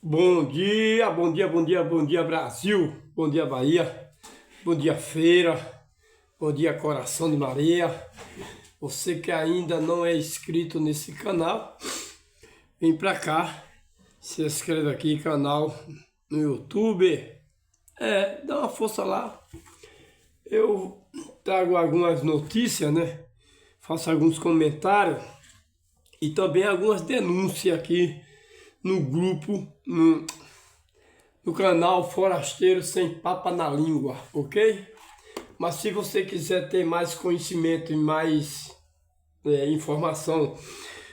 Bom dia, bom dia, bom dia, bom dia Brasil, bom dia Bahia, bom dia Feira, bom dia Coração de Maria. Você que ainda não é inscrito nesse canal, vem pra cá, se inscreve aqui canal no YouTube, dá uma força lá. Eu trago algumas notícias, né? Faço alguns comentários e também algumas denúncias aqui no grupo, no canal Forasteiro Sem Papa na Língua, ok? Mas se você quiser ter mais conhecimento e mais informação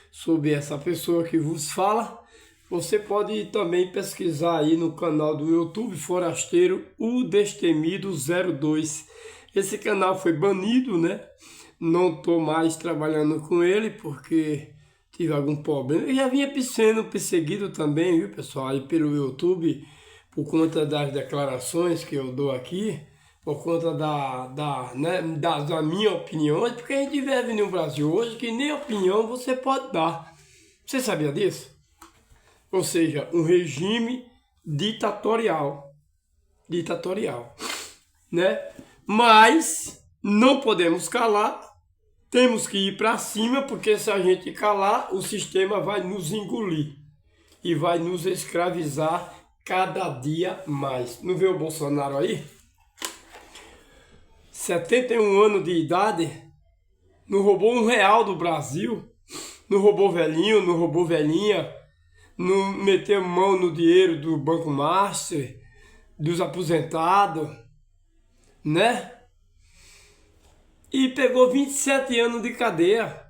sobre essa pessoa que vos fala, você pode também pesquisar aí no canal do YouTube Forasteiro O Destemido 02. Esse canal foi banido, né? Não estou mais trabalhando com ele porque tive algum problema. Eu já vinha sendo perseguido também, viu, pessoal, aí pelo YouTube, por conta das declarações que eu dou aqui, por conta da minha opinião, porque a gente vive no Brasil hoje que nem opinião você pode dar. Você sabia disso? Ou seja, um regime ditatorial, né? Mas não podemos calar. Temos que ir para cima, porque se a gente calar, o sistema vai nos engolir e vai nos escravizar cada dia mais. Não vê o Bolsonaro aí? 71 anos de idade, não roubou R$ 1 do Brasil, não roubou velhinho, não roubou velhinha, não meteu mão no dinheiro do Banco Master, dos aposentados, né? E pegou 27 anos de cadeia,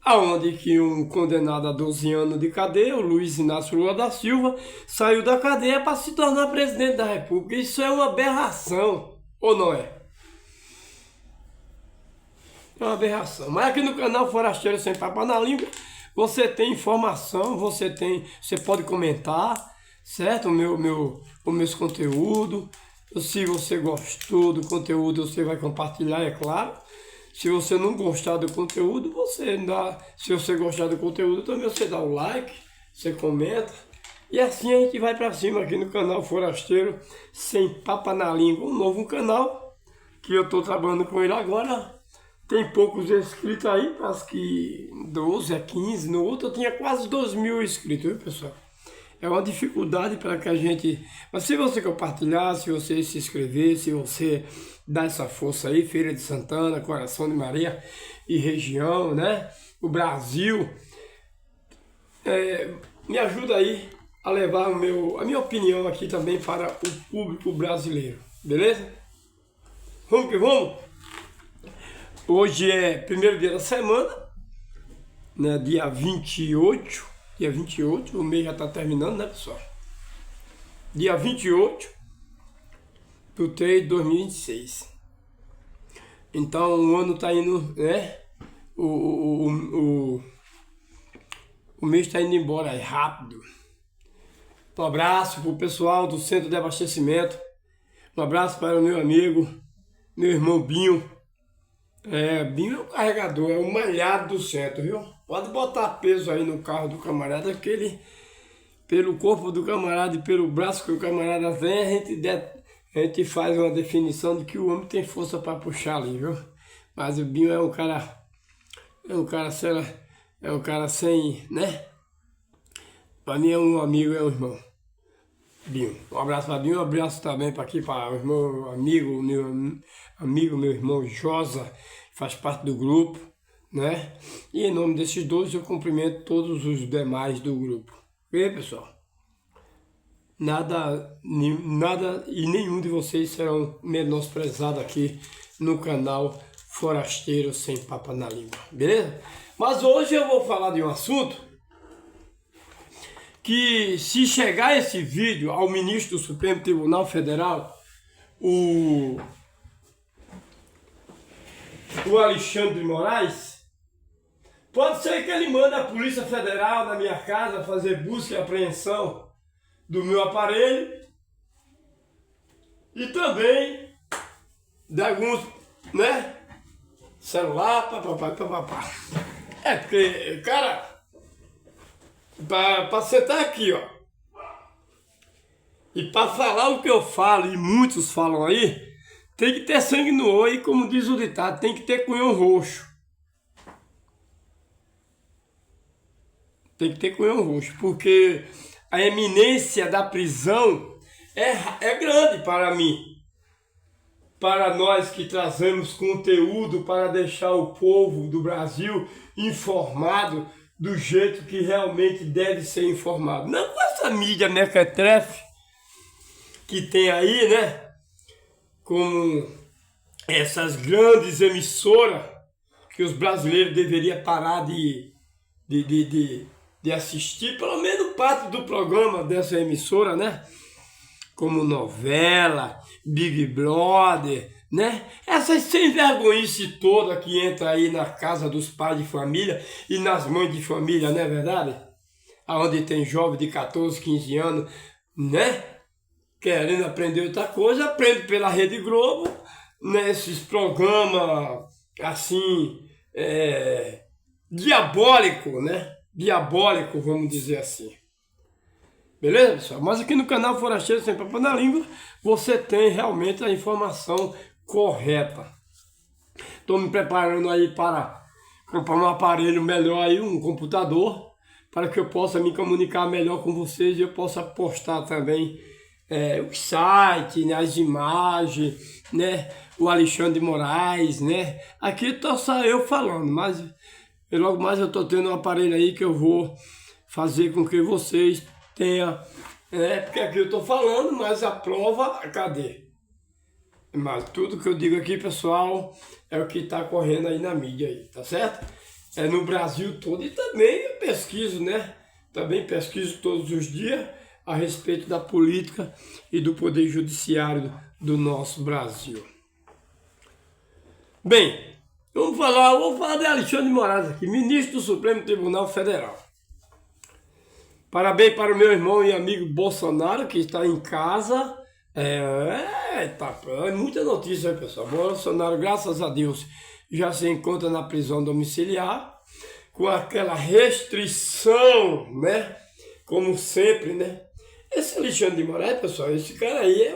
aonde que um condenado a 12 anos de cadeia, o Luiz Inácio Lula da Silva, saiu da cadeia para se tornar presidente da República. Isso é uma aberração, ou não é? É uma aberração. Mas aqui no canal Forasteiro Sem Papa na Língua, você tem informação, você pode comentar, certo? Os meus conteúdos. Se você gostou do conteúdo, você vai compartilhar, é claro. Se você não gostar do conteúdo, você dá. Se você gostar do conteúdo, também você dá o like, você comenta. E assim a gente vai pra cima aqui no canal Forasteiro Sem Papa na Língua. Um novo canal que eu tô trabalhando com ele agora. Tem poucos inscritos aí, acho que 12 a 15. No outro eu tinha quase 2.000 inscritos, viu, pessoal? É uma dificuldade para que a gente... Mas se você compartilhar, se você se inscrever, se você dar essa força aí, Feira de Santana, Coração de Maria e região, né? O Brasil, me ajuda aí a levar a minha opinião aqui também para o público brasileiro, beleza? Vamos que vamos? Hoje é primeiro dia da semana, né? Dia 28. Dia 28, o mês já está terminando, né, pessoal? Dia 28 do 3 de 2026. Então, o ano está indo, né? O mês está indo embora, é rápido. Um abraço para o pessoal do Centro de Abastecimento. Um abraço para o meu amigo, meu irmão Binho. Binho é o carregador, é o malhado do centro, viu? Pode botar peso aí no carro do camarada, que ele, pelo corpo do camarada e pelo braço que o camarada tem, a gente faz uma definição de que o homem tem força para puxar ali, viu? Mas o Binho é um cara sem, né? Para mim é um amigo, é um irmão. Binho. Um abraço para Binho, um abraço também para aqui, para o irmão, meu irmão Josa, que faz parte do grupo, né? E em nome desses dois eu cumprimento todos os demais do grupo. Ok, pessoal? Nada e nenhum de vocês serão menosprezados aqui no canal Forasteiro Sem Papa na Língua, beleza? Mas hoje eu vou falar de um assunto que, se chegar esse vídeo ao ministro do Supremo Tribunal Federal, o Alexandre de Moraes, pode ser que ele mande a Polícia Federal na minha casa fazer busca e apreensão do meu aparelho e também de alguns, né, celular, papapá. Porque, cara, para sentar aqui, ó, E para falar o que eu falo, e muitos falam aí, tem que ter sangue no olho, e como diz o ditado, tem que ter cunhão roxo. Tem que ter cunhão roxo, porque a eminência da prisão é grande para mim. Para nós que trazemos conteúdo para deixar o povo do Brasil informado do jeito que realmente deve ser informado. Não com essa mídia mequetrefe que tem aí, né? Como essas grandes emissoras que os brasileiros deveriam parar de assistir, pelo menos parte do programa dessa emissora, né? Como novela, Big Brother, né? Essas sem vergonhice toda que entra aí na casa dos pais de família e nas mães de família, não é verdade? Onde tem jovem de 14, 15 anos, né? Querendo aprender outra coisa, aprende pela Rede Globo, nesses programas assim, diabólico, né? Diabólico, vamos dizer assim. Beleza, pessoal? Mas aqui no canal Forasteiro Sem Papo na Língua, você tem realmente a informação correta. Estou me preparando aí para comprar um aparelho melhor aí, um computador, para que eu possa me comunicar melhor com vocês e eu possa postar também o site, né, as imagens, né, o Alexandre de Moraes, né. Aqui estou só eu falando, mas logo mais eu estou tendo um aparelho aí que eu vou fazer com que vocês tenham, porque aqui eu estou falando, mas a prova, cadê? Mas tudo que eu digo aqui, pessoal, é o que está correndo aí na mídia aí, tá certo? É no Brasil todo e também eu pesquiso, né? Também pesquiso todos os dias a respeito da política e do poder judiciário do nosso Brasil. Bem, vou falar de Alexandre de Moraes aqui, ministro do Supremo Tribunal Federal. Parabéns para o meu irmão e amigo Bolsonaro, que está em casa. Muita notícia, pessoal. Bolsonaro, graças a Deus, já se encontra na prisão domiciliar, com aquela restrição, né? Como sempre, né? Esse Alexandre de Moraes, pessoal, esse cara aí,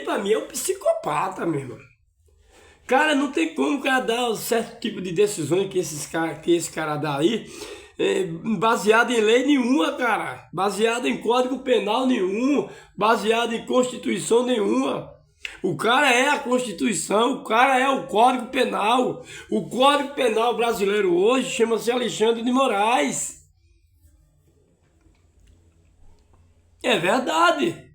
para mim, é um psicopata, meu irmão. Cara, não tem como o cara dar um certo tipo de decisões que esse cara dá aí, baseado em lei nenhuma, cara. Baseado em código penal nenhum, baseado em constituição nenhuma. O cara é a Constituição, o cara é o Código Penal. O Código Penal brasileiro hoje chama-se Alexandre de Moraes. É verdade.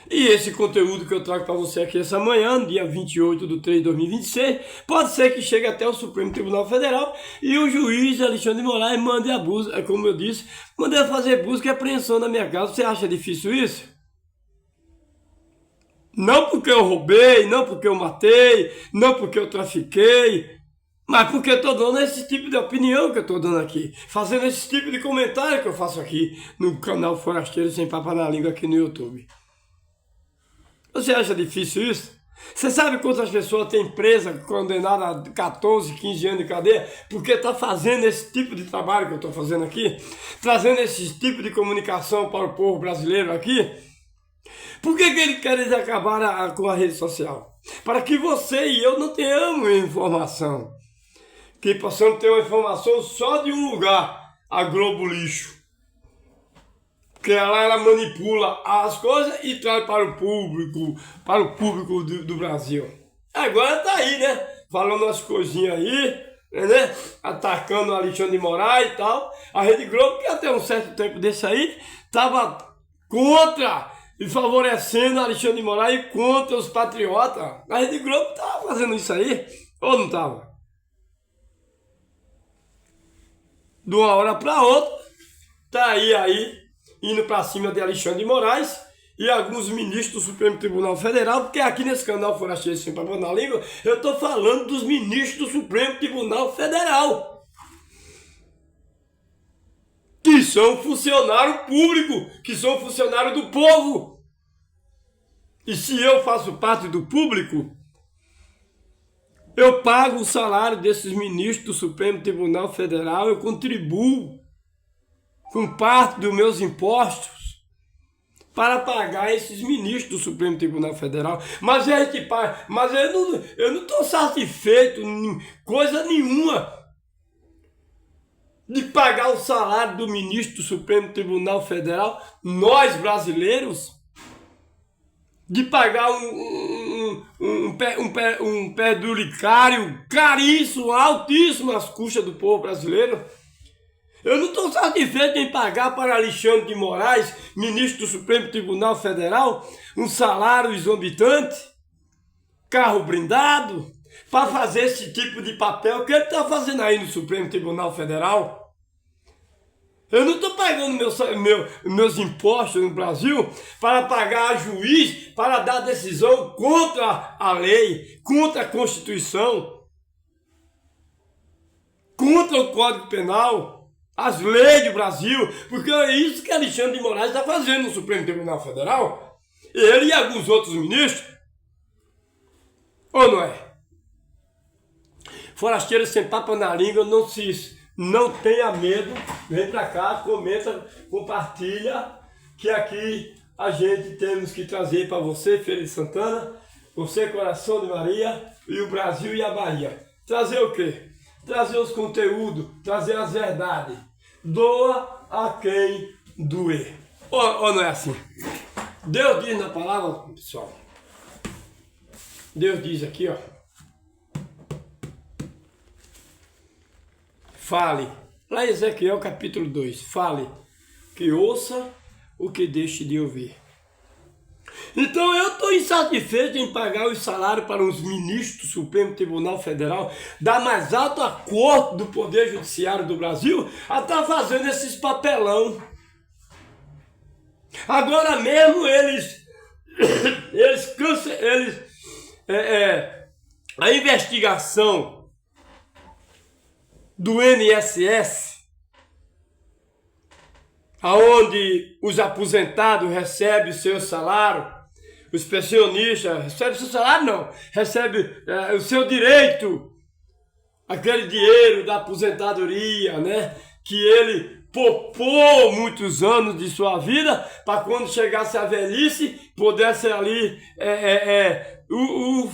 E esse conteúdo que eu trago para você aqui essa manhã, dia 28 de 3 de 2026, pode ser que chegue até o Supremo Tribunal Federal e o juiz Alexandre de Moraes mande a busca, como eu disse, mande fazer busca e apreensão na minha casa. Você acha difícil isso? Não porque eu roubei, não porque eu matei, não porque eu trafiquei, mas porque eu estou dando esse tipo de opinião que eu estou dando aqui, fazendo esse tipo de comentário que eu faço aqui no canal Forasteiro Sem Papo na Língua aqui no YouTube. Você acha difícil isso? Você sabe quantas pessoas tem presa, condenada a 14, 15 anos de cadeia, porque está fazendo esse tipo de trabalho que eu estou fazendo aqui? Trazendo esse tipo de comunicação para o povo brasileiro aqui? Por que eles querem acabar com a rede social? Para que você e eu não tenhamos informação. Que possamos ter uma informação só de um lugar, a Globo Lixo. Porque ela manipula as coisas e traz para o público do Brasil. Agora tá aí, né? Falando umas coisinhas aí, né? Atacando o Alexandre de Moraes e tal. A Rede Globo, que até um certo tempo desse aí, estava contra e favorecendo o Alexandre de Moraes contra os patriotas. A Rede Globo estava fazendo isso aí, ou não estava? De uma hora para outra, tá aí, indo para cima de Alexandre de Moraes e alguns ministros do Supremo Tribunal Federal, porque aqui nesse canal Forasteiro Sem Papo na Língua, eu estou falando dos ministros do Supremo Tribunal Federal, que são funcionário público, que são funcionário do povo. E se eu faço parte do público, eu pago o salário desses ministros do Supremo Tribunal Federal, eu contribuo com parte dos meus impostos para pagar esses ministros do Supremo Tribunal Federal. Mas a gente paga, mas eu não estou satisfeito em coisa nenhuma de pagar o salário do ministro do Supremo Tribunal Federal, nós brasileiros, de pagar um penduricário caríssimo, altíssimo às custas do povo brasileiro. Eu não estou satisfeito em pagar para Alexandre de Moraes, ministro do Supremo Tribunal Federal, um salário exorbitante, carro blindado, para fazer esse tipo de papel que ele está fazendo aí no Supremo Tribunal Federal. Eu não estou pagando meus impostos no Brasil para pagar a juiz para dar decisão contra a lei, contra a Constituição, contra o Código Penal, as leis do Brasil, porque é isso que Alexandre de Moraes está fazendo no Supremo Tribunal Federal. Ele e alguns outros ministros. Ou não é? Forasteiro sem papo na língua, não tenha medo, vem pra cá, comenta, compartilha, que aqui a gente temos que trazer para você, Feira de Santana, você, Coração de Maria, e o Brasil e a Bahia. Trazer o quê? Trazer os conteúdos, trazer as verdades. Doa a quem doer. Ou não é assim? Deus diz na palavra, pessoal. Deus diz aqui, ó. Fale. Lá em Ezequiel capítulo 2. Fale. Que ouça o que deixe de ouvir. Então eu estou insatisfeito em pagar os salários para os ministros do Supremo Tribunal Federal, da mais alta corte do Poder Judiciário do Brasil, a estar fazendo esses papelão. Agora mesmo a investigação do INSS, aonde os aposentados recebem o seu salário, os pensionistas recebem o seu salário, não, recebem o seu direito, aquele dinheiro da aposentadoria, né, que ele poupou muitos anos de sua vida, para quando chegasse a velhice, pudesse ali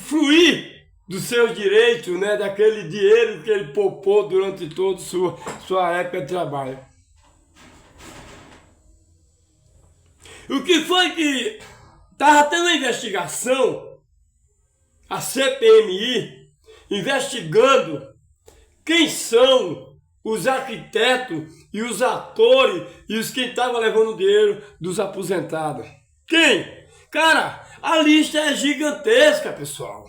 fruir dos seus direitos, né, daquele dinheiro que ele poupou durante toda sua época de trabalho. O que foi que estava tendo uma investigação, a CPMI, investigando quem são os arquitetos e os atores e os que estavam levando dinheiro dos aposentados. Quem? Cara, a lista é gigantesca, pessoal.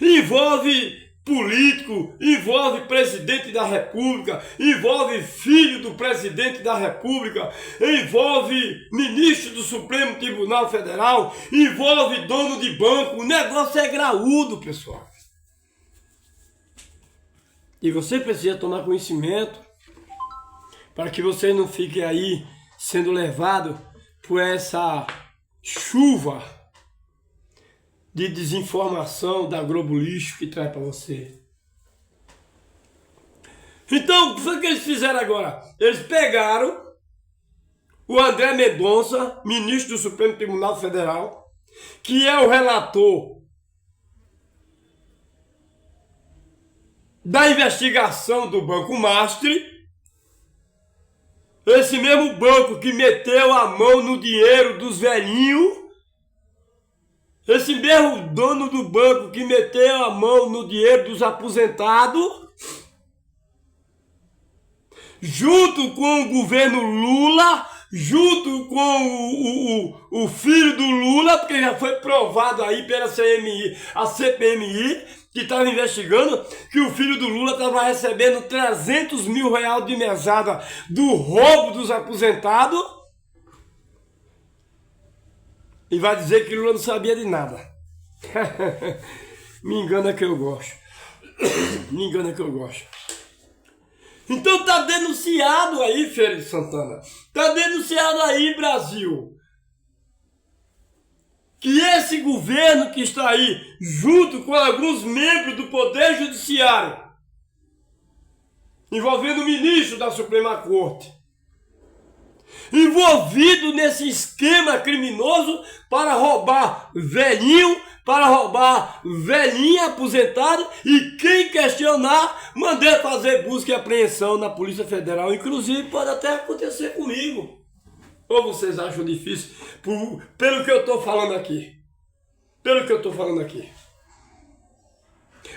Envolve político, envolve presidente da República, envolve filho do presidente da República, envolve ministro do Supremo Tribunal Federal, envolve dono de banco. O negócio é graúdo, pessoal. E você precisa tomar conhecimento para que você não fique aí sendo levado por essa chuva de desinformação da Globo Lixo que traz para você. Então, o que foi que eles fizeram agora? Eles pegaram o André Mendonça, ministro do Supremo Tribunal Federal, que é o relator da investigação do Banco Mastri, esse mesmo banco que meteu a mão no dinheiro dos velhinhos, esse mesmo dono do banco que meteu a mão no dinheiro dos aposentados, junto com o governo Lula, junto com o filho do Lula, porque já foi provado aí pela CPMI, que estava investigando, que o filho do Lula estava recebendo 300 mil reais de mesada do roubo dos aposentados. E vai dizer que Lula não sabia de nada. Me engana que eu gosto. Me engana que eu gosto. Então tá denunciado aí, Feira de Santana. Tá denunciado aí, Brasil. Que esse governo que está aí, junto com alguns membros do Poder Judiciário, envolvendo o ministro da Suprema Corte, envolvido nesse esquema criminoso para roubar velhinho, para roubar velhinha aposentada, e quem questionar, mandei fazer busca e apreensão na Polícia Federal. Inclusive pode até acontecer comigo. Ou vocês acham difícil pelo que eu estou falando aqui? Pelo que eu estou falando aqui.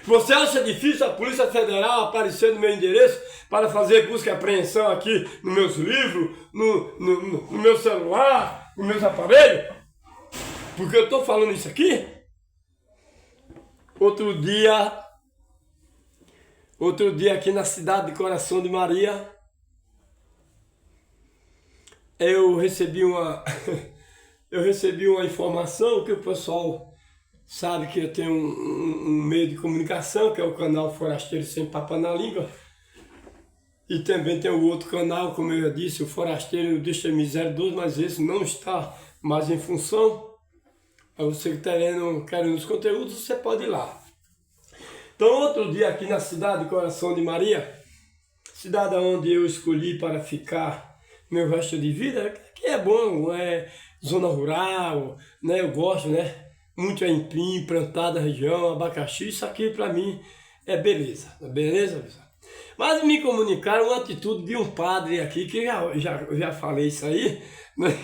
Você acha difícil a Polícia Federal aparecer no meu endereço para fazer busca e apreensão aqui nos meus livros, no meu celular, nos meus aparelhos? Porque eu estou falando isso aqui? Outro dia aqui na cidade de Coração de Maria, eu recebi uma informação que o pessoal sabe que eu tenho um meio de comunicação, que é o canal Forasteiro Sem Papo na Língua. E também tem o outro canal, como eu já disse, o Forasteiro Deixa Miséria 2, mas esse não está mais em função. Aí você que está querendo os conteúdos, você pode ir lá. Então, outro dia aqui na cidade de Coração de Maria, cidade onde eu escolhi para ficar meu resto de vida, que é bom, é zona rural, né? Eu gosto, né? Muito aipim, plantada região, abacaxi, isso aqui para mim é beleza, beleza, pessoal? Mas me comunicaram uma atitude de um padre aqui, que já falei isso aí, né?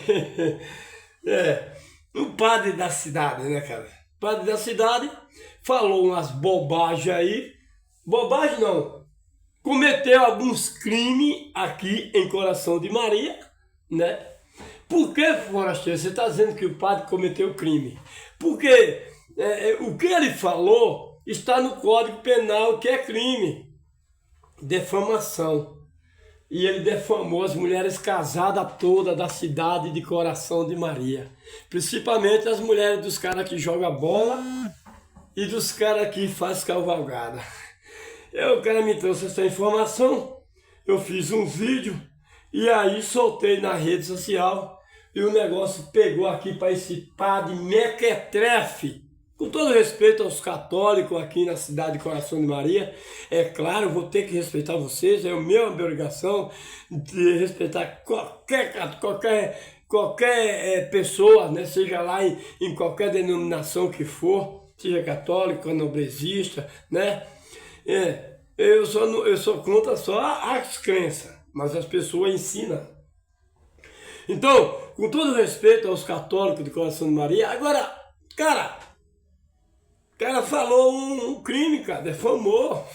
Um padre da cidade, né, cara? O padre da cidade falou umas bobagens aí, bobagem não, cometeu alguns crimes aqui em Coração de Maria, né? Por que, forasteiro, você está dizendo que o padre cometeu crime? Porque o que ele falou está no Código Penal, que é crime, defamação. E ele defamou as mulheres casadas todas da cidade de Coração de Maria. Principalmente as mulheres dos caras que jogam bola e dos caras que fazem cavalgada. O cara me trouxe essa informação, eu fiz um vídeo e aí soltei na rede social. E o negócio pegou aqui para esse padre mequetrefe. Com todo respeito aos católicos aqui na cidade de Coração de Maria, é claro, eu vou ter que respeitar vocês, é a minha obrigação de respeitar qualquer pessoa, né, seja lá em qualquer denominação que for, seja católico, candomblessista, né? Eu sou contra só as crenças, mas as pessoas ensinam. Então, com todo respeito aos católicos de Coração de Maria, agora, cara falou um crime, cara, defamou.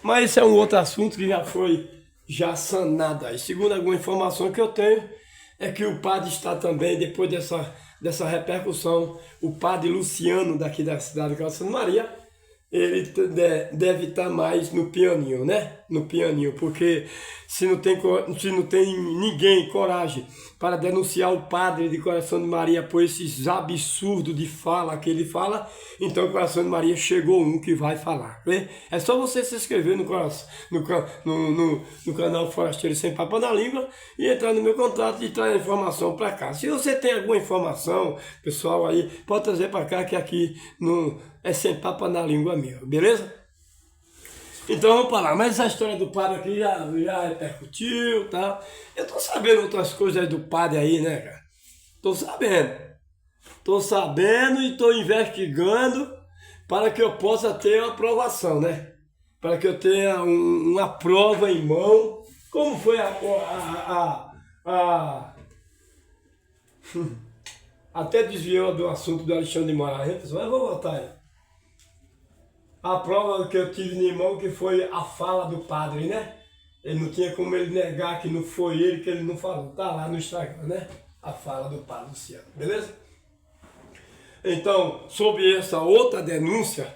Mas esse é um outro assunto que já sanado aí. Segundo alguma informação que eu tenho, é que o padre está também, depois dessa repercussão, o padre Luciano, daqui da cidade de Coração de Maria, ele deve estar mais no pianinho, né? No pianinho, porque se não tem ninguém coragem para denunciar o padre de Coração de Maria por esses absurdos de fala que ele fala, então Coração de Maria chegou um que vai falar, né? É só você se inscrever no canal Forasteiro Sem Papo na Língua e entrar no meu contato e trazer a informação para cá. Se você tem alguma informação, pessoal, aí pode trazer para cá, que aqui é sem papo na língua mesmo, beleza? Então vamos para lá, mas essa história do padre aqui já repercutiu, tá? Eu tô sabendo outras coisas aí do padre aí, né, cara? Tô sabendo e tô investigando para que eu possa ter uma aprovação, né? Para que eu tenha uma prova em mão. Como foi até desviou do assunto do Alexandre de Moraes, pessoal, mas vou voltar aí. A prova que eu tive em mão, que foi a fala do padre, né? Ele não tinha como ele negar que não foi ele, que ele não falou. Tá lá no Instagram, né? A fala do padre Luciano, beleza? Então, sobre essa outra denúncia,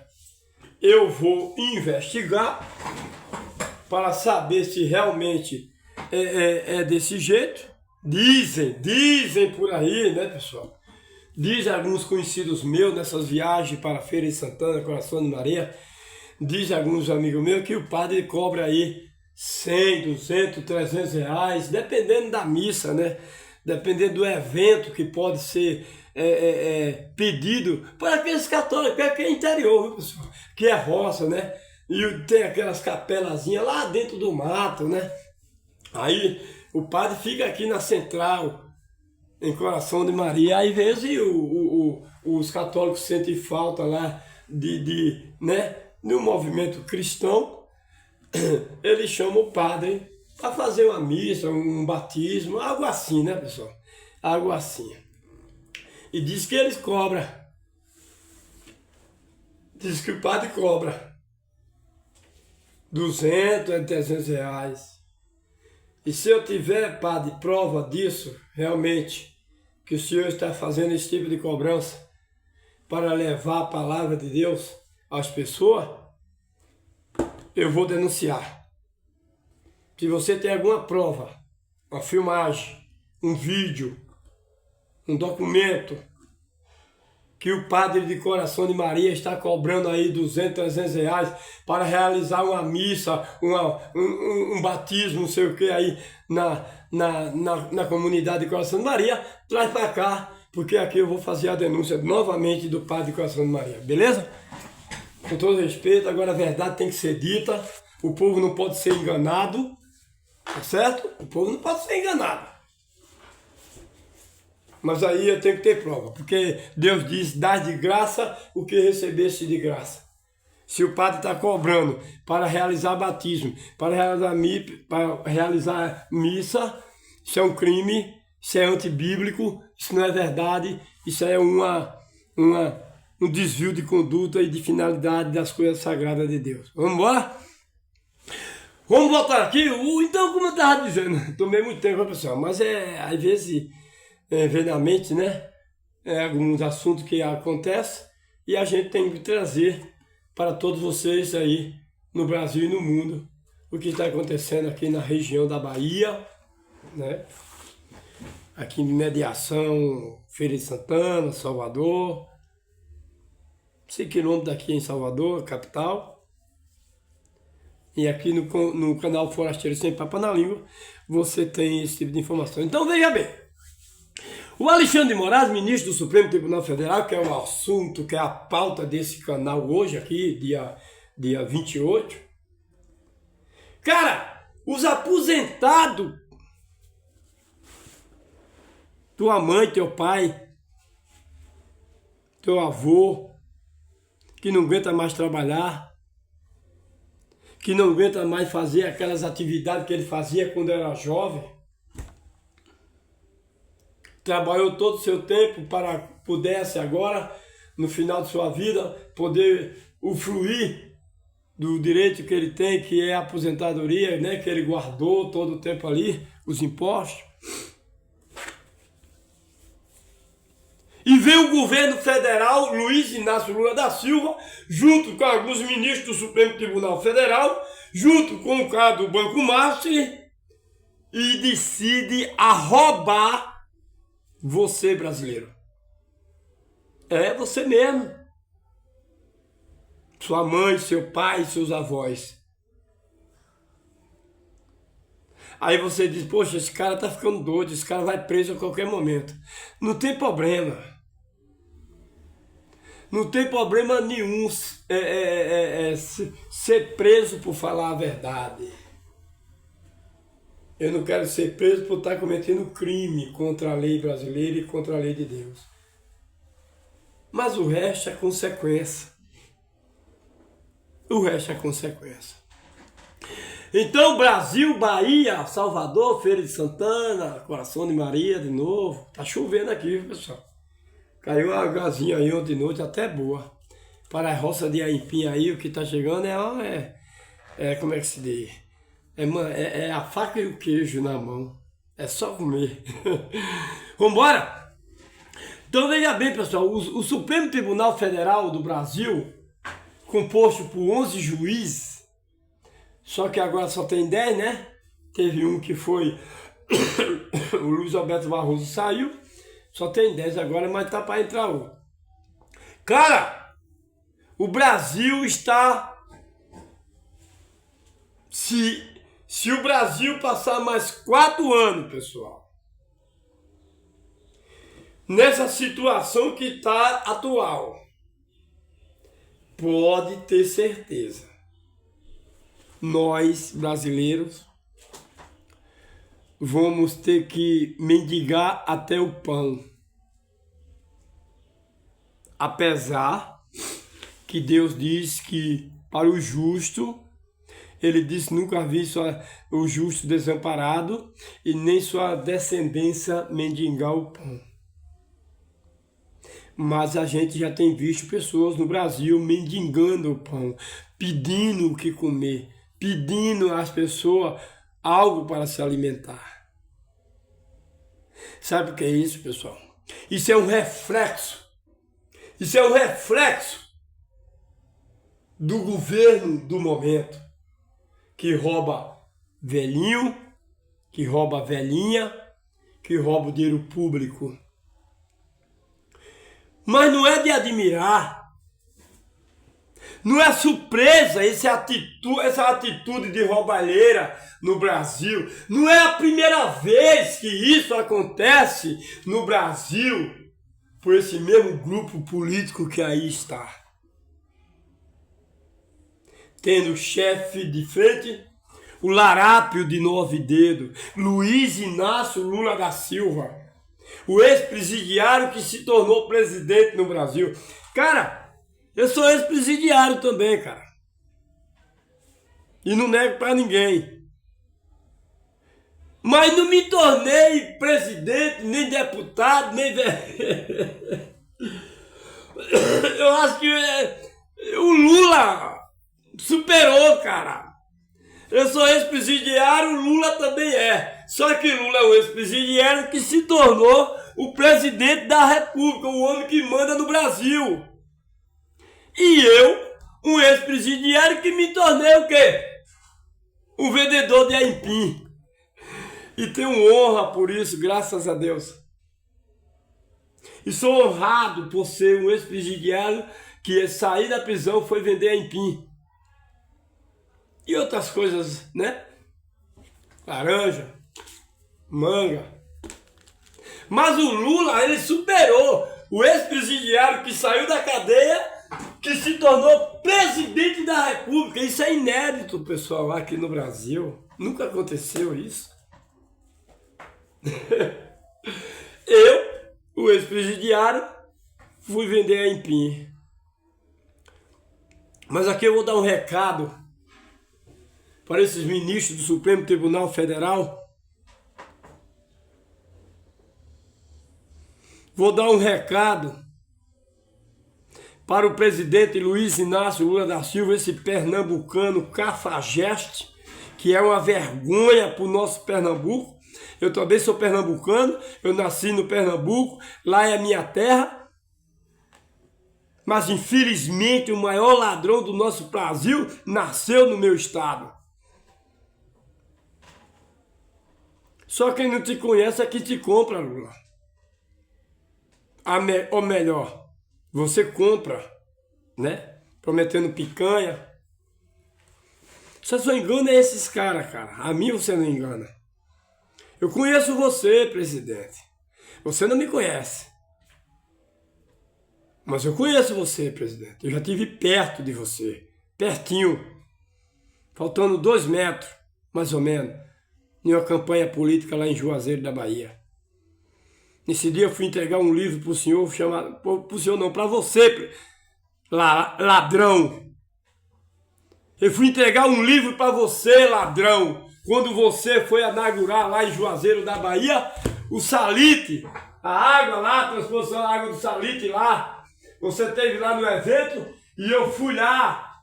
eu vou investigar para saber se realmente é desse jeito. Dizem por aí, né, pessoal? Dizem alguns conhecidos meus nessas viagens para a Feira de Santana, Coração de Maria, dizem alguns amigos meus que o padre cobra aí 100, 200, 300 reais, dependendo da missa, né? Dependendo do evento que pode ser pedido para aqueles católicos, que é interior, viu, pessoal? Que é roça, né? E tem aquelas capelazinhas lá dentro do mato, né? Aí O padre fica aqui na central, em Coração de Maria. Às vezes os católicos sentem falta lá né, no movimento cristão. Eles chamam o padre para fazer uma missa, um batismo, algo assim, né, pessoal? Algo assim. E diz que eles cobram. Diz que o padre cobra 200 a 300 reais. E se eu tiver, padre, prova disso, realmente, que o senhor está fazendo esse tipo de cobrança para levar a palavra de Deus às pessoas, eu vou denunciar. Se você tem alguma prova, uma filmagem, um vídeo, um documento, que o padre de Coração de Maria está cobrando aí 200, 300 reais para realizar uma missa, um batismo, não sei o que aí na comunidade de Coração de Maria, traz para cá, porque aqui eu vou fazer a denúncia novamente do padre de Coração de Maria, beleza? Com todo respeito, agora a verdade tem que ser dita, o povo não pode ser enganado, tá certo? O povo não pode ser enganado. Mas aí eu tenho que ter prova, porque Deus diz, dá de graça o que recebeste de graça. Se o padre está cobrando para realizar batismo, para realizar missa, isso é um crime, isso é antibíblico, isso não é verdade, isso é um desvio de conduta e de finalidade das coisas sagradas de Deus. Vamos embora? Vamos voltar aqui? Então, como eu estava dizendo, tomei muito tempo, pessoal, mas às vezes... vem na mente, né? Alguns assuntos que acontecem e a gente tem que trazer para todos vocês aí no Brasil e no mundo o que está acontecendo aqui na região da Bahia, né? Aqui em Mediação, Feira de Santana, Salvador, 100 quilômetros daqui em Salvador, capital. E aqui no canal Forasteiro Sem Papo na Língua você tem esse tipo de informação. Então veja bem. O Alexandre de Moraes, ministro do Supremo Tribunal Federal, que é o assunto, que é a pauta desse canal hoje aqui, dia 28. Cara, os aposentados, tua mãe, teu pai, teu avô, que não aguenta mais trabalhar, que não aguenta mais fazer aquelas atividades que ele fazia quando era jovem, trabalhou todo o seu tempo para pudesse agora, no final de sua vida, poder usufruir do direito que ele tem, que é a aposentadoria, né, que ele guardou todo o tempo ali, os impostos. E vem o governo federal, Luiz Inácio Lula da Silva, junto com alguns ministros do Supremo Tribunal Federal, junto com o cara do Banco Master, e decide roubar você, brasileiro. É você mesmo. Sua mãe, seu pai, seus avós. Aí você diz, poxa, esse cara tá ficando doido, esse cara vai preso a qualquer momento. Não tem problema. Não tem problema nenhum ser preso por falar a verdade. Eu não quero ser preso por estar cometendo crime contra a lei brasileira e contra a lei de Deus. Mas o resto é consequência. O resto é consequência. Então, Brasil, Bahia, Salvador, Feira de Santana, Coração de Maria de novo. Tá chovendo aqui, pessoal. Caiu uma gazinha aí ontem de noite, até boa. Para a roça de Aipim aí, o que tá chegando como é que se diz? É a faca e o queijo na mão. É só comer. Vambora? Então veja bem, pessoal. O Supremo Tribunal Federal do Brasil, composto por 11 juízes, só que agora só tem 10, né? Teve um que foi... o Luiz Alberto Barroso saiu. Só tem 10 agora, mas tá para entrar outro. Cara, o Brasil está... Se o Brasil passar mais 4 anos, pessoal, nessa situação que está atual, pode ter certeza, nós brasileiros vamos ter que mendigar até o pão. Apesar que Deus diz que para o justo, ele disse nunca vi o justo desamparado e nem sua descendência mendigar o pão. Mas a gente já tem visto pessoas no Brasil mendigando o pão, pedindo o que comer, pedindo às pessoas algo para se alimentar. Sabe o que é isso, pessoal? Isso é um reflexo. Isso é um reflexo do governo do momento, que rouba velhinho, que rouba velhinha, que rouba o dinheiro público. Mas não é de admirar, não é surpresa essa atitude de roubalheira no Brasil. Não é a primeira vez que isso acontece no Brasil por esse mesmo grupo político que aí está. Tendo o chefe de frente, o larápio de 9 dedos, Luiz Inácio Lula da Silva, o ex-presidiário que se tornou presidente no Brasil. Cara, eu sou ex-presidiário também, cara. E não nego pra ninguém. Mas não me tornei presidente, nem deputado, nem... Eu acho que o Lula superou, cara. Eu sou ex-presidiário, o Lula também é. Só que Lula é o ex-presidiário que se tornou o presidente da República, o homem que manda no Brasil. E eu, um ex-presidiário que me tornei o quê? Um vendedor de aipim. E tenho honra por isso, graças a Deus. E sou honrado por ser um ex-presidiário que sair da prisão foi vender aipim. E outras coisas, né? Laranja, manga. Mas o Lula, ele superou o ex-presidiário que saiu da cadeia, que se tornou presidente da República. Isso é inédito, pessoal, aqui no Brasil. Nunca aconteceu isso. Eu, o ex-presidiário, fui vender aipim. Mas aqui eu vou dar um recado para esses ministros do Supremo Tribunal Federal. Vou dar um recado para o presidente Luiz Inácio Lula da Silva, esse pernambucano cafajeste, que é uma vergonha para o nosso Pernambuco. Eu também sou pernambucano, eu nasci no Pernambuco, lá é a minha terra. Mas infelizmente o maior ladrão do nosso Brasil nasceu no meu estado. Só quem não te conhece é que te compra, Lula. Ou melhor, você compra, né? Prometendo picanha. Você só engana esses caras, cara. A mim você não engana. Eu conheço você, presidente. Você não me conhece. Mas eu conheço você, presidente. Eu já estive perto de você. Pertinho. Faltando 2 metros, mais ou menos, em uma campanha política lá em Juazeiro da Bahia. Nesse dia eu fui entregar um livro para o senhor, para você, ladrão. Eu fui entregar um livro para você, ladrão. Quando você foi inaugurar lá em Juazeiro da Bahia, o Salite, a água lá, a transposição da água do Salite lá, você esteve lá no evento e eu fui lá.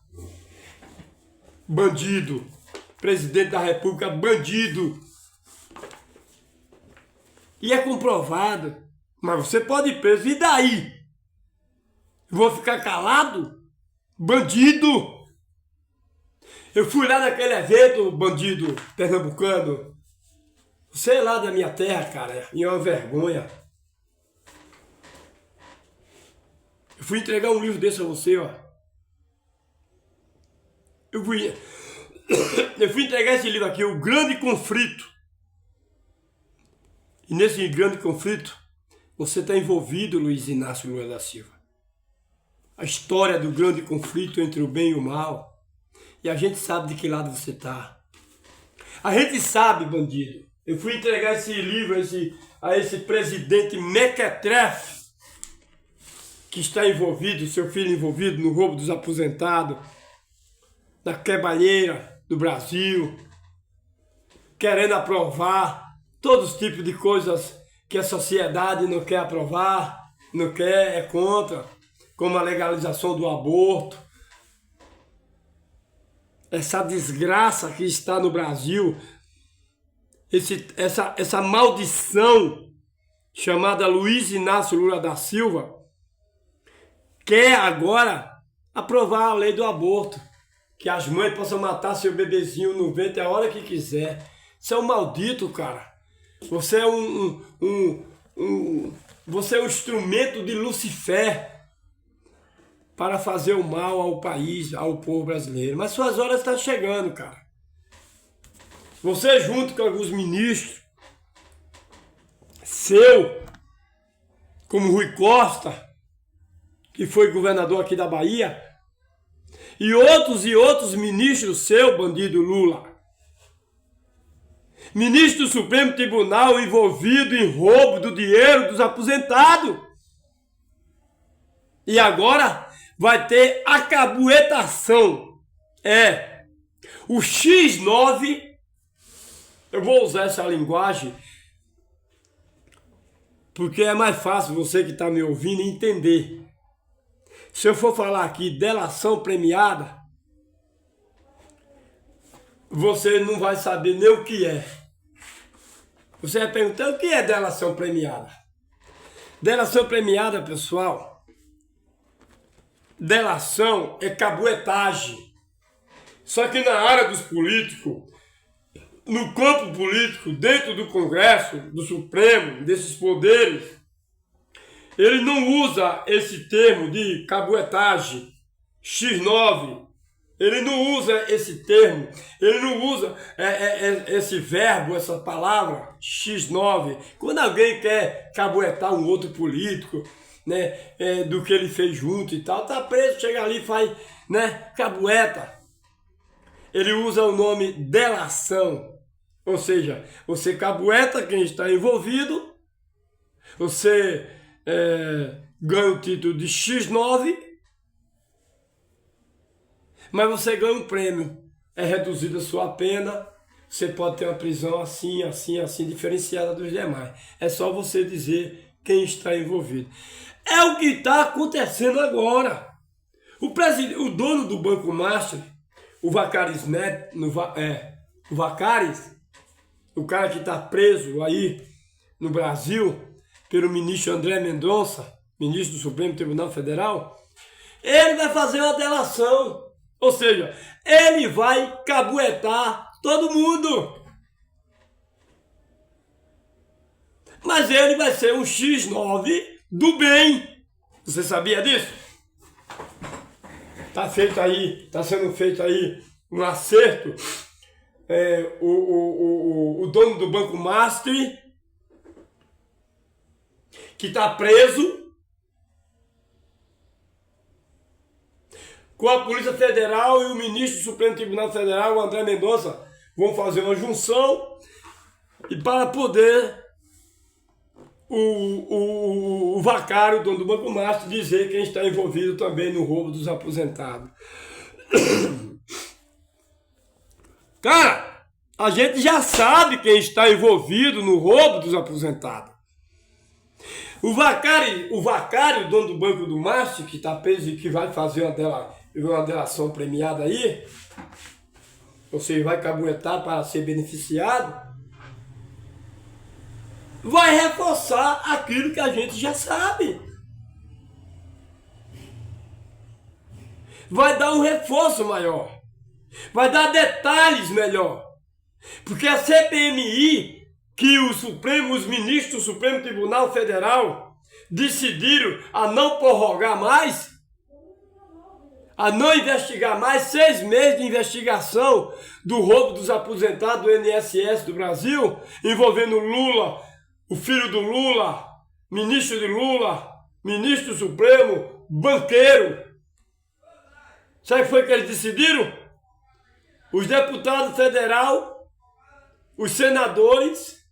Bandido. Presidente da República, bandido. E é comprovado. Mas você pode ir preso. E daí? Vou ficar calado? Bandido. Eu fui lá naquele evento, bandido pernambucano. Você é lá da minha terra, cara. E é uma vergonha. Eu fui entregar um livro desse a você, ó. Eu fui entregar esse livro aqui, O Grande Conflito. E nesse grande conflito, você está envolvido, Luiz Inácio Lula da Silva. A história do grande conflito entre o bem e o mal. E a gente sabe de que lado você está. A gente sabe, bandido. Eu fui entregar esse livro a esse presidente mequetrefe que está envolvido, seu filho envolvido no roubo dos aposentados, na quebalheira do Brasil, querendo aprovar todos os tipos de coisas que a sociedade não quer aprovar, não quer, é contra, como a legalização do aborto. Essa desgraça que está no Brasil, essa maldição chamada Luiz Inácio Lula da Silva, quer agora aprovar a lei do aborto, que as mães possam matar seu bebezinho no ventre a hora que quiser. Você é um maldito, cara. Você é você é um instrumento de Lucifer para fazer o mal ao país, ao povo brasileiro. Mas suas horas estão chegando, cara. Você junto com alguns ministros, como Rui Costa, que foi governador aqui da Bahia, e outros ministros seu, bandido Lula. Ministro do Supremo Tribunal envolvido em roubo do dinheiro dos aposentados. E agora vai ter a cabuetação. O X9, eu vou usar essa linguagem, porque é mais fácil você que está me ouvindo entender. Se eu for falar aqui delação premiada, você não vai saber nem o que é. Você vai perguntar o que é delação premiada. Delação premiada, pessoal, delação é cabuetagem. Só que na área dos políticos, no campo político, dentro do Congresso, do Supremo, desses poderes, ele não usa esse termo de cabuetagem, X9. Ele não usa esse termo, ele não usa esse verbo, essa palavra, X9. Quando alguém quer cabuetar um outro político, né, do que ele fez junto e tal, tá preso, chega ali e faz, né, cabueta. Ele usa o nome delação, ou seja, você cabueta quem está envolvido, você ganha o título de X9, mas você ganha um prêmio, é reduzida a sua pena, você pode ter uma prisão assim, diferenciada dos demais. É só você dizer quem está envolvido. É o que está acontecendo agora. O dono do Banco Master, o Vacaris Neto, o Vacaris, o cara que está preso aí no Brasil pelo ministro André Mendonça, ministro do Supremo Tribunal Federal, ele vai fazer uma delação. Ou seja, ele vai cabuetar todo mundo. Mas ele vai ser um X9 do bem. Você sabia disso? Tá sendo feito aí um acerto. O dono do Banco Master, que está preso, com a Polícia Federal e o ministro do Supremo Tribunal Federal, o André Mendonça, vão fazer uma junção e para poder o Vacário, dono do Banco Master, dizer quem está envolvido também no roubo dos aposentados. Cara, a gente já sabe quem está envolvido no roubo dos aposentados. O Vacário, dono do Banco do Master, que está preso e que vai fazer uma delação premiada aí, ou seja, vai cabuetar para ser beneficiado, vai reforçar aquilo que a gente já sabe. Vai dar um reforço maior. Vai dar detalhes melhor. Porque a CPMI, que os ministros do Supremo Tribunal Federal decidiram a não prorrogar mais, a não investigar mais 6 meses de investigação do roubo dos aposentados do INSS do Brasil, envolvendo Lula, o filho do Lula, ministro de Lula, ministro do Supremo, banqueiro. Sabe o que foi que eles decidiram? Os deputados federais, os senadores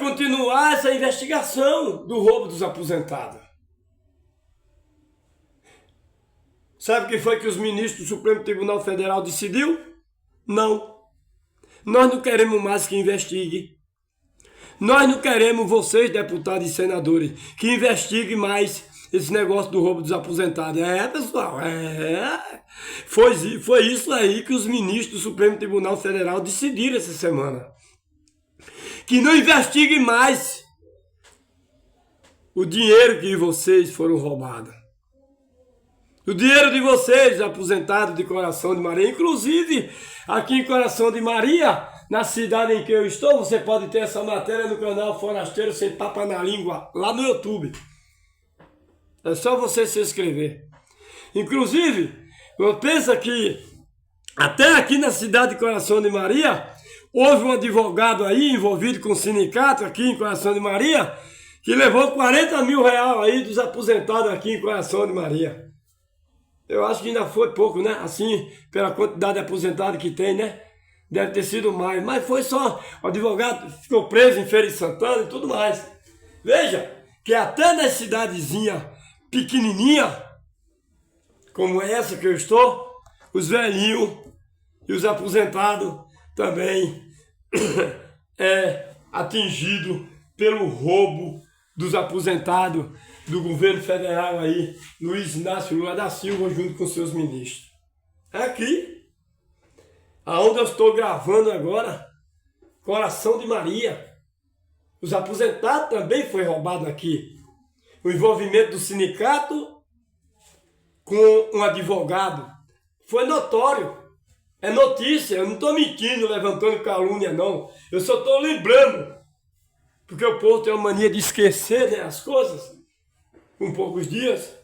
continuar essa investigação do roubo dos aposentados. Sabe o que foi que os ministros do Supremo Tribunal Federal decidiu? Não. Nós não queremos mais que investigue. Nós não queremos vocês, deputados e senadores, que investiguem mais esse negócio do roubo dos aposentados. Pessoal, Foi isso aí que os ministros do Supremo Tribunal Federal decidiram essa semana. Que não investiguem mais o dinheiro que vocês foram roubados. O dinheiro de vocês, aposentados de Coração de Maria, inclusive aqui em Coração de Maria, na cidade em que eu estou, você pode ter essa matéria no canal Forasteiro Sem Papa na Língua, lá no YouTube. É só você se inscrever. Inclusive, eu penso que até aqui na cidade de Coração de Maria, houve um advogado aí envolvido com o sindicato aqui em Coração de Maria, que levou 40 mil reais aí dos aposentados aqui em Coração de Maria. Eu acho que ainda foi pouco, né? Assim, pela quantidade de aposentados que tem, né? Deve ter sido mais. Mas foi só, o advogado ficou preso em Feira de Santana e tudo mais. Veja, que até nas cidadezinhas pequenininhas, como essa que eu estou, os velhinhos e os aposentados também atingido pelo roubo dos aposentados do governo federal aí, Luiz Inácio Lula da Silva, junto com seus ministros. Aqui, aonde eu estou gravando agora, Coração de Maria. Os aposentados também foi roubado aqui. O envolvimento do sindicato com um advogado foi notório. É notícia, eu não estou mentindo, levantando calúnia, não. Eu só estou lembrando. Porque o povo tem uma mania de esquecer, né, as coisas com poucos dias.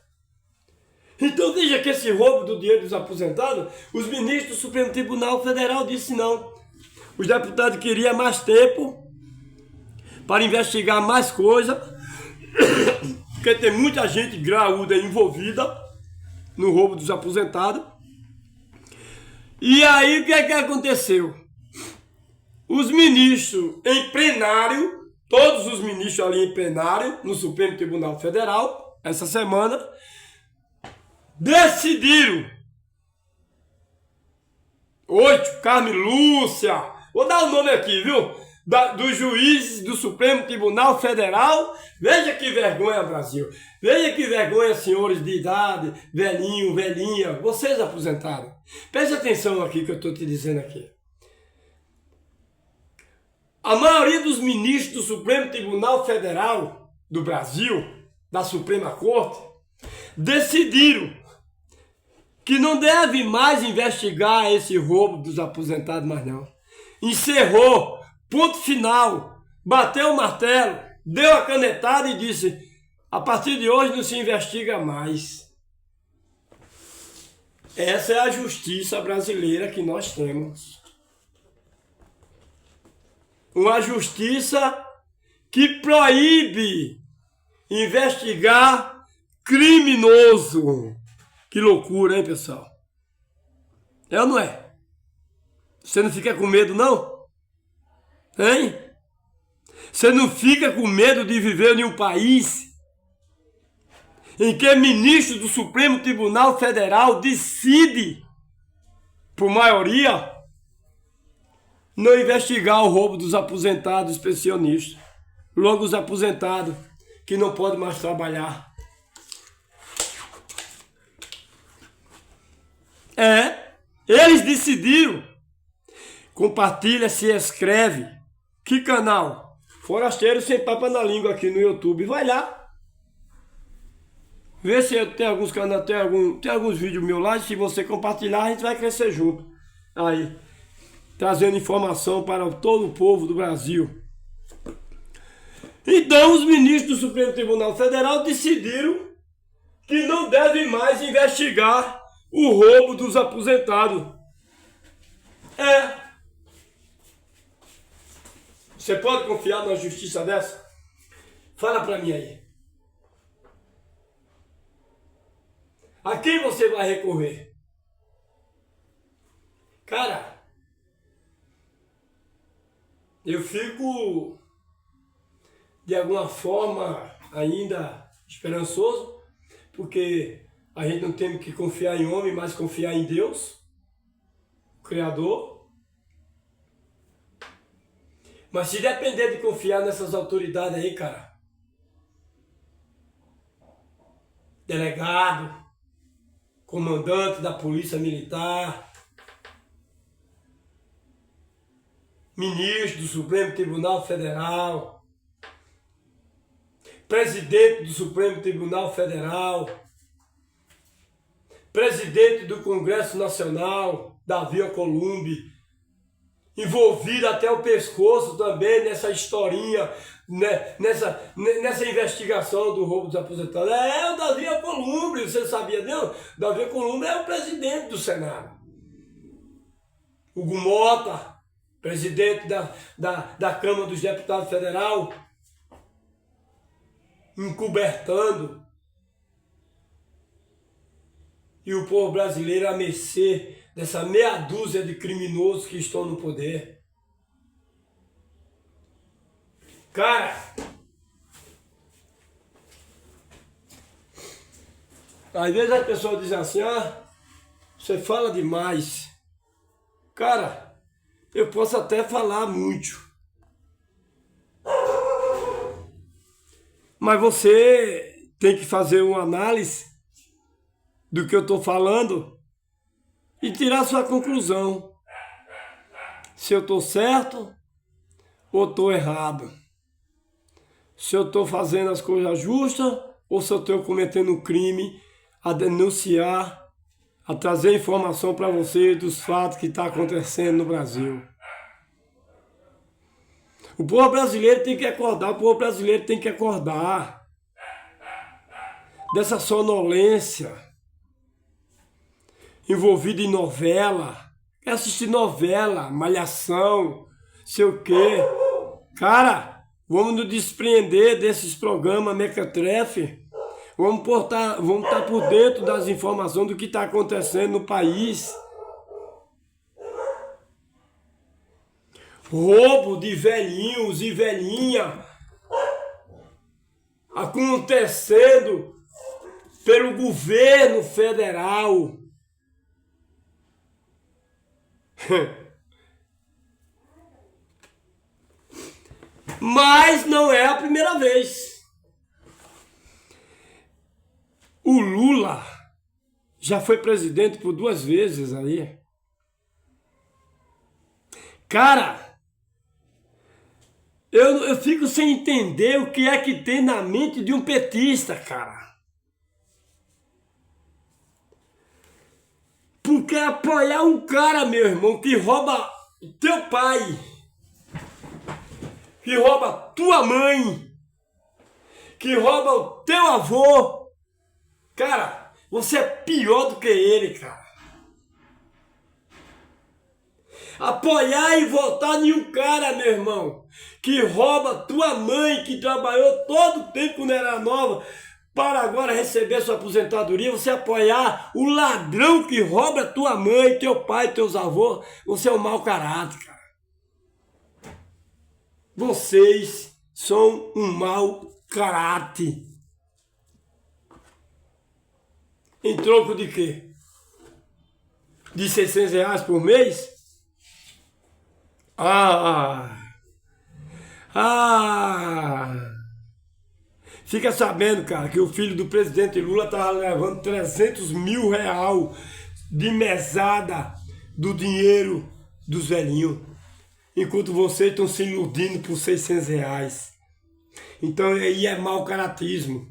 Então veja que esse roubo do dinheiro dos aposentados, os ministros do Supremo Tribunal Federal disse não. Os deputados queriam mais tempo para investigar mais coisa, porque tem muita gente graúda envolvida no roubo dos aposentados. E aí o que é que aconteceu? Os ministros em plenário, todos os ministros ali em plenário, no Supremo Tribunal Federal, essa semana, decidiram. Oito, Carmen Lúcia, vou dar o nome aqui, viu? Dos juízes do Supremo Tribunal Federal. Veja que vergonha, Brasil. Veja que vergonha, senhores de idade, velhinho, velhinha, vocês aposentados. Preste atenção aqui que eu estou te dizendo aqui. A maioria dos ministros do Supremo Tribunal Federal do Brasil, da Suprema Corte, decidiram que não deve mais investigar esse roubo dos aposentados mais não. Encerrou, ponto final, bateu o martelo, deu a canetada e disse: a partir de hoje não se investiga mais. Essa é a justiça brasileira que nós temos. Uma justiça que proíbe investigar criminoso. Que loucura, hein, pessoal? É ou não é? Você não fica com medo, não? Hein? Você não fica com medo de viver em um país em que ministro do Supremo Tribunal Federal decide, por maioria, não investigar o roubo dos aposentados pensionistas. Logo os aposentados que não podem mais trabalhar. Eles decidiram. Compartilha, se inscreve. Que canal? Forasteiro Sem Papa na Língua aqui no YouTube. Vai lá. Vê se tem alguns canais, tem alguns vídeos meus lá. E se você compartilhar, a gente vai crescer junto. Aí, trazendo informação para todo o povo do Brasil. Então, os ministros do Supremo Tribunal Federal decidiram que não devem mais investigar o roubo dos aposentados. Você pode confiar numa justiça dessa? Fala pra mim aí. A quem você vai recorrer? Cara, eu fico de alguma forma ainda esperançoso, porque a gente não tem que confiar em homem, mas confiar em Deus, o Criador. Mas se depender de confiar nessas autoridades aí, cara, delegado, comandante da Polícia Militar, ministro do Supremo Tribunal Federal, presidente do Supremo Tribunal Federal, presidente do Congresso Nacional, Davi Alcolumbre, envolvido até o pescoço também nessa historinha, né, nessa investigação do roubo dos aposentados. É o Davi Alcolumbre, você sabia não? Davi Alcolumbre é o presidente do Senado. Hugo Mota, presidente da Câmara dos Deputados Federal, encobertando. E o povo brasileiro a mercê dessa meia dúzia de criminosos que estão no poder. Cara, às vezes a pessoa diz assim, você fala demais. Cara, eu posso até falar muito. Mas você tem que fazer uma análise do que eu estou falando e tirar sua conclusão. Se eu estou certo ou estou errado. Se eu estou fazendo as coisas justas ou se eu estou cometendo um crime, a denunciar, a trazer informação para você dos fatos que estão acontecendo no Brasil. O povo brasileiro tem que acordar, o povo brasileiro tem que acordar dessa sonolência, envolvido em novela, quer assistir novela, malhação, sei o quê. Cara, vamos nos desprender desses programas mequetrefe, vamos estar por dentro das informações do que está acontecendo no país. Roubo de velhinhos e velhinha acontecendo pelo governo federal. Mas não é a primeira vez. O Lula já foi presidente por 2 vezes aí. Cara, eu fico sem entender o que é que tem na mente de um petista, cara. Porque apoiar um cara, meu irmão, que rouba teu pai, que rouba tua mãe, que rouba o teu avô, cara, você é pior do que ele, cara. Apoiar e votar em um cara, meu irmão, que rouba tua mãe, que trabalhou todo o tempo quando era nova, para agora receber sua aposentadoria, você apoiar o ladrão que rouba tua mãe, teu pai, teus avós, você é um mau caráter, cara. Vocês são um mau caráter. Em troco de quê? De R$600 por mês? Fica sabendo, cara, que o filho do presidente Lula tava levando R$300 mil de mesada do dinheiro dos velhinhos, enquanto vocês estão se iludindo por R$600. Então aí é mau caratismo.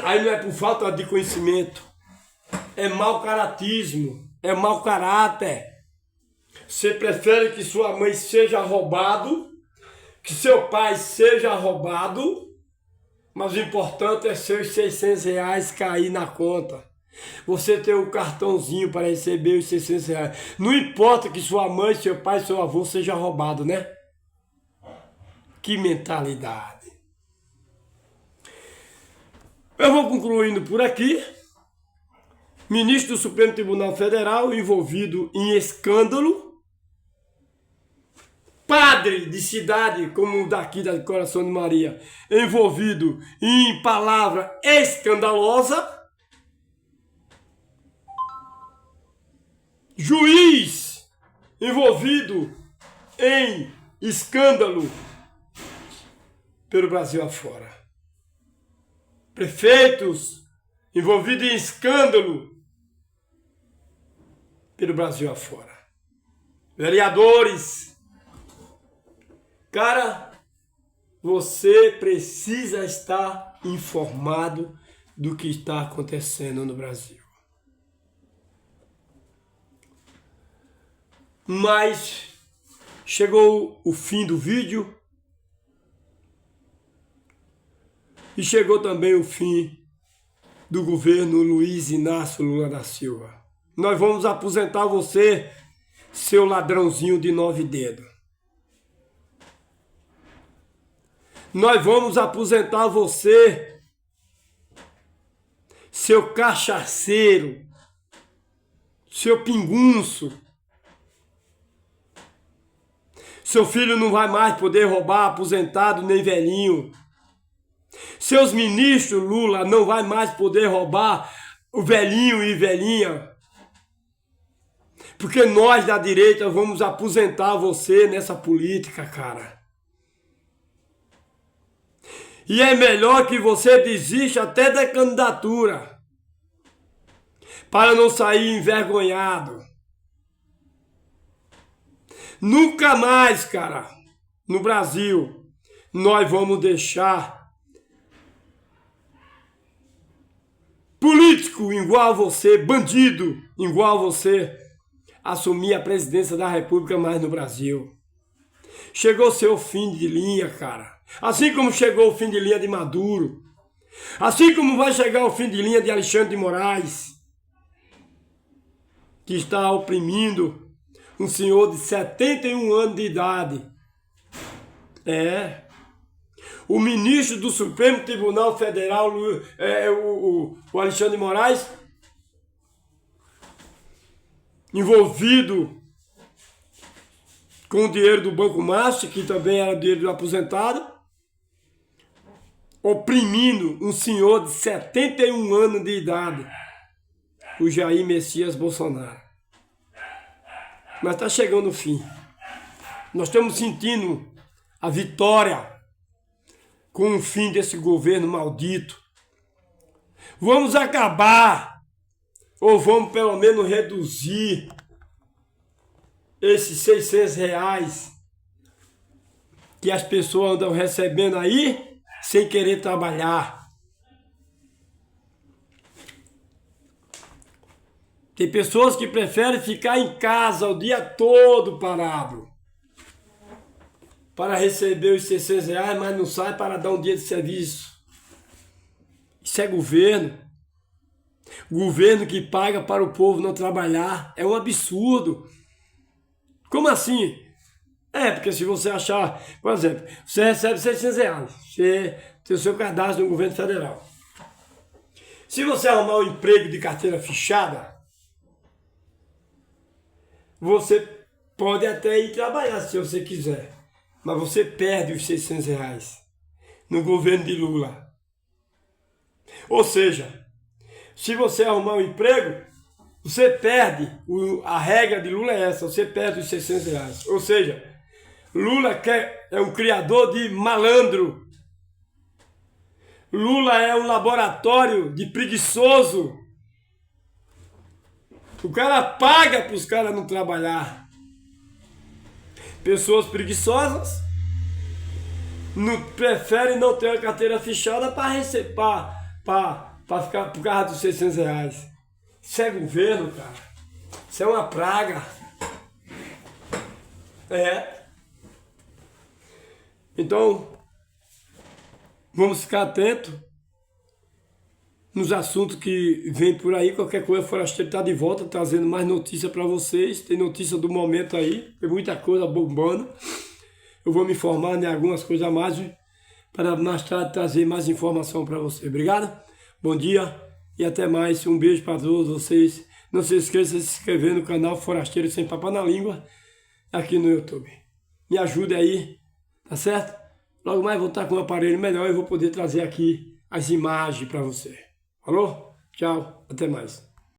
Aí não é por falta de conhecimento, é mau caratismo, é mau caráter. Você prefere que sua mãe seja roubado, que seu pai seja roubado, mas o importante é seus R$600 cair na conta. Você ter o cartãozinho para receber os R$600. Não importa que sua mãe, seu pai, seu avô seja roubado, né? Que mentalidade. Eu vou concluindo por aqui. Ministro do Supremo Tribunal Federal envolvido em escândalo. padre de cidade como o daqui da Coração de Maria, envolvido em palavra escandalosa, juiz envolvido em escândalo pelo Brasil afora, prefeitos envolvidos em escândalo pelo Brasil afora, vereadores. Cara, você precisa estar informado do que está acontecendo no Brasil. Mas chegou o fim do vídeo e chegou também o fim do governo Luiz Inácio Lula da Silva. Nós vamos aposentar você, seu ladrãozinho de 9 dedos. Nós vamos aposentar você, seu cachaceiro, seu pingunço. Seu filho não vai mais poder roubar aposentado nem velhinho. Seus ministros, Lula, não vai mais poder roubar o velhinho e velhinha. Porque nós da direita vamos aposentar você nessa política, cara. E é melhor que você desista até da candidatura, para não sair envergonhado. Nunca mais, cara, no Brasil, nós vamos deixar político igual a você, bandido igual a você, assumir a presidência da República mais no Brasil. Chegou seu fim de linha, cara. Assim como chegou o fim de linha de Maduro. Assim como vai chegar o fim de linha de Alexandre de Moraes, que está oprimindo um senhor de 71 anos de idade. O ministro do Supremo Tribunal Federal, o Alexandre de Moraes, envolvido com o dinheiro do Banco Master, que também era dinheiro do aposentado, oprimindo um senhor de 71 anos de idade, o Jair Messias Bolsonaro. Mas está chegando o fim. Nós estamos sentindo a vitória com o fim desse governo maldito. Vamos acabar, ou vamos pelo menos reduzir esses R$600 que as pessoas andam recebendo aí sem querer trabalhar. Tem pessoas que preferem ficar em casa o dia todo parado para receber os R$600, mas não sai para dar um dia de serviço. Isso é governo. Governo que paga para o povo não trabalhar. É um absurdo. Como assim? Porque se você achar, por exemplo, você recebe R$600, você tem o seu cadastro no governo federal. Se você arrumar um emprego de carteira fechada, você pode até ir trabalhar se você quiser, mas você perde os R$600 no governo de Lula. Ou seja, se você arrumar um emprego, você perde, a regra de Lula é essa, você perde os R$600. Ou seja, Lula é um criador de malandro. Lula é um laboratório de preguiçoso. O cara paga para os caras não trabalhar. Pessoas preguiçosas preferem não ter a carteira fechada para receber, para ficar por causa dos R$600. Isso é governo, cara. Isso é uma praga. Então, vamos ficar atentos nos assuntos que vem por aí. Qualquer coisa, Forasteiro está de volta, trazendo mais notícia para vocês. Tem notícia do momento aí, tem muita coisa bombando. Eu vou me informar em algumas coisas a mais, para mais tarde trazer mais informação para você. Obrigado, bom dia e até mais. Um beijo para todos vocês. Não se esqueça de se inscrever no canal Forasteiro Sem Papo na Língua, aqui no YouTube. me ajude aí, tá certo? Logo mais vou estar com um aparelho melhor e vou poder trazer aqui as imagens para você. Falou? Tchau, até mais.